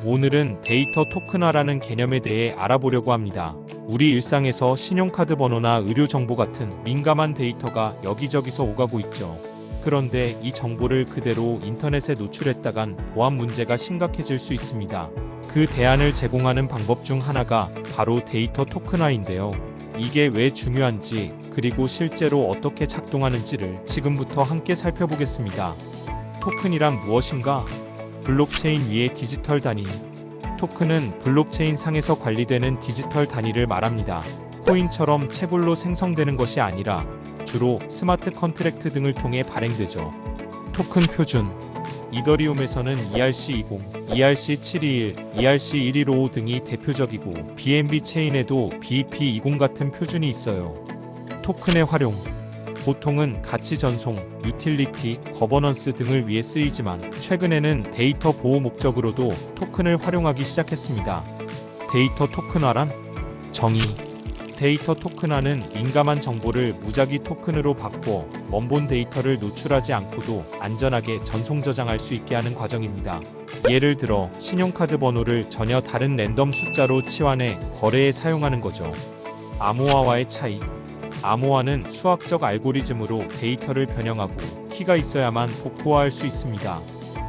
오늘은 데이터 토큰화라는 개념에 대해 알아보려고 합니다. 우리 일상에서 신용카드 번호나 의료 정보 같은 민감한 데이터가 여기저기서 오가고 있죠. 그런데 이 정보를 그대로 인터넷에 노출했다간 보안 문제가 심각해질 수 있습니다. 그 대안을 제공하는 방법 중 하나가 바로 데이터 토큰화인데요. 이게 왜 중요한지, 그리고 실제로 어떻게 작동하는지를 지금부터 함께 살펴보겠습니다. 토큰이란 무엇인가? 블록체인 위의 디지털 단위. 토큰은 블록체인 상에서 관리되는 디지털 단위를 말합니다. 코인처럼 채굴로 생성되는 것이 아니라 주로 스마트 컨트랙트 등을 통해 발행되죠. 토큰 표준. 이더리움에서는 ERC20, ERC721, ERC1155 등이 대표적이고 BNB 체인에도 BEP20 같은 표준이 있어요. 토큰의 활용. 보통은 가치 전송, 유틸리티, 거버넌스 등을 위해 쓰이지만 최근에는 데이터 보호 목적으로도 토큰을 활용하기 시작했습니다. 데이터 토큰화란? 정의. 데이터 토큰화는 민감한 정보를 무작위 토큰으로 바꿔 원본 데이터를 노출하지 않고도 안전하게 전송 저장할 수 있게 하는 과정입니다. 예를 들어 신용카드 번호를 전혀 다른 랜덤 숫자로 치환해 거래에 사용하는 거죠. 암호화와의 차이. 암호화는 수학적 알고리즘으로 데이터를 변형하고 키가 있어야만 복호화할 수 있습니다.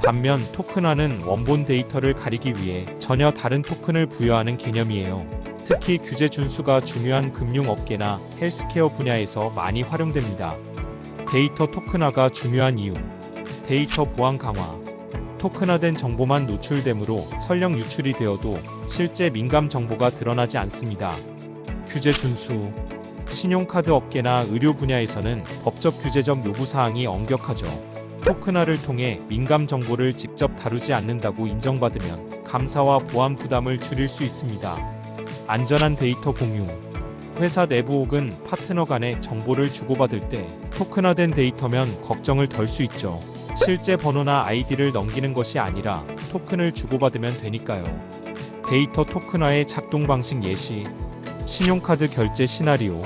반면 토큰화는 원본 데이터를 가리기 위해 전혀 다른 토큰을 부여하는 개념이에요. 특히 규제 준수가 중요한 금융업계나 헬스케어 분야에서 많이 활용됩니다. 데이터 토큰화가 중요한 이유. 데이터 보안 강화. 토큰화된 정보만 노출되므로 설령 유출이 되어도 실제 민감 정보가 드러나지 않습니다. 규제 준수. 신용카드 업계나 의료 분야에서는 법적 규제적 요구사항이 엄격하죠. 토큰화를 통해 민감 정보를 직접 다루지 않는다고 인정받으면 감사와 보안 부담을 줄일 수 있습니다. 안전한 데이터 공유. 회사 내부 혹은 파트너 간에 정보를 주고받을 때 토큰화된 데이터면 걱정을 덜 수 있죠. 실제 번호나 아이디를 넘기는 것이 아니라 토큰을 주고받으면 되니까요. 데이터 토큰화의 작동 방식 예시. 신용카드 결제 시나리오.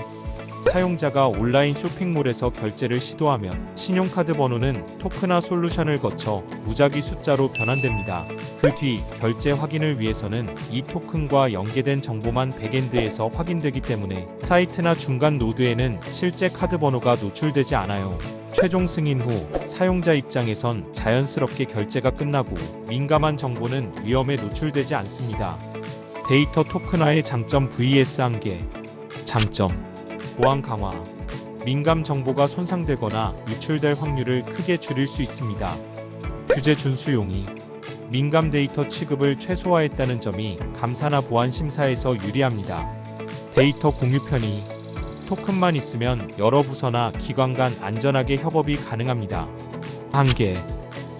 사용자가 온라인 쇼핑몰에서 결제를 시도하면 신용카드 번호는 토큰화 솔루션을 거쳐 무작위 숫자로 변환됩니다. 그 뒤 결제 확인을 위해서는 이 토큰과 연계된 정보만 백엔드에서 확인되기 때문에 사이트나 중간 노드에는 실제 카드 번호가 노출되지 않아요. 최종 승인 후 사용자 입장에선 자연스럽게 결제가 끝나고 민감한 정보는 위험에 노출되지 않습니다. 데이터 토큰화의 장점 vs 한계. 장점. 보안 강화. 민감 정보가 손상되거나 유출될 확률을 크게 줄일 수 있습니다. 규제 준수 용이. 민감 데이터 취급을 최소화했다는 점이 감사나 보안 심사에서 유리합니다. 데이터 공유 편의. 토큰만 있으면 여러 부서나 기관 간 안전하게 협업이 가능합니다. 한계.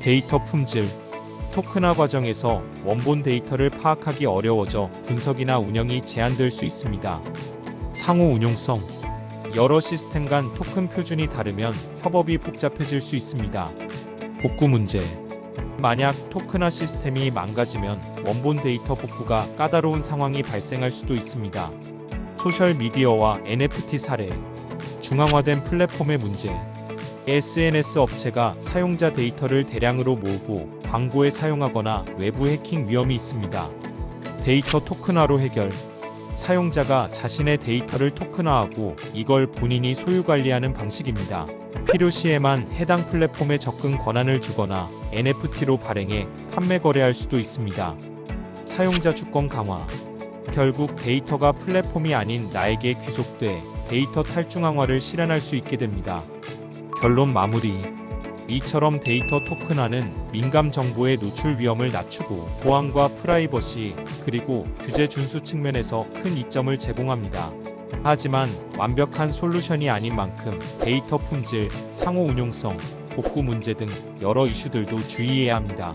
데이터 품질. 토큰화 과정에서 원본 데이터를 파악하기 어려워져 분석이나 운영이 제한될 수 있습니다. 상호 운용성. 여러 시스템 간 토큰 표준이 다르면 협업이 복잡해질 수 있습니다. 복구 문제. 만약 토큰화 시스템이 망가지면 원본 데이터 복구가 까다로운 상황이 발생할 수도 있습니다. 소셜미디어와 NFT 사례. 중앙화된 플랫폼의 문제. SNS 업체가 사용자 데이터를 대량으로 모으고 광고에 사용하거나 외부 해킹 위험이 있습니다. 데이터 토큰화로 해결. 사용자가 자신의 데이터를 토큰화하고 이걸 본인이 소유 관리하는 방식입니다. 필요시에만 해당 플랫폼에 접근 권한을 주거나 NFT로 발행해 판매 거래할 수도 있습니다. 사용자 주권 강화. 결국 데이터가 플랫폼이 아닌 나에게 귀속돼 데이터 탈중앙화를 실현할 수 있게 됩니다. 결론 마무리. 이처럼 데이터 토큰화는 민감 정보의 노출 위험을 낮추고 보안과 프라이버시, 그리고 규제 준수 측면에서 큰 이점을 제공합니다. 하지만 완벽한 솔루션이 아닌 만큼 데이터 품질, 상호 운용성, 복구 문제 등 여러 이슈들도 주의해야 합니다.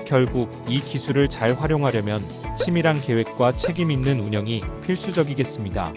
결국 이 기술을 잘 활용하려면 치밀한 계획과 책임 있는 운영이 필수적이겠습니다.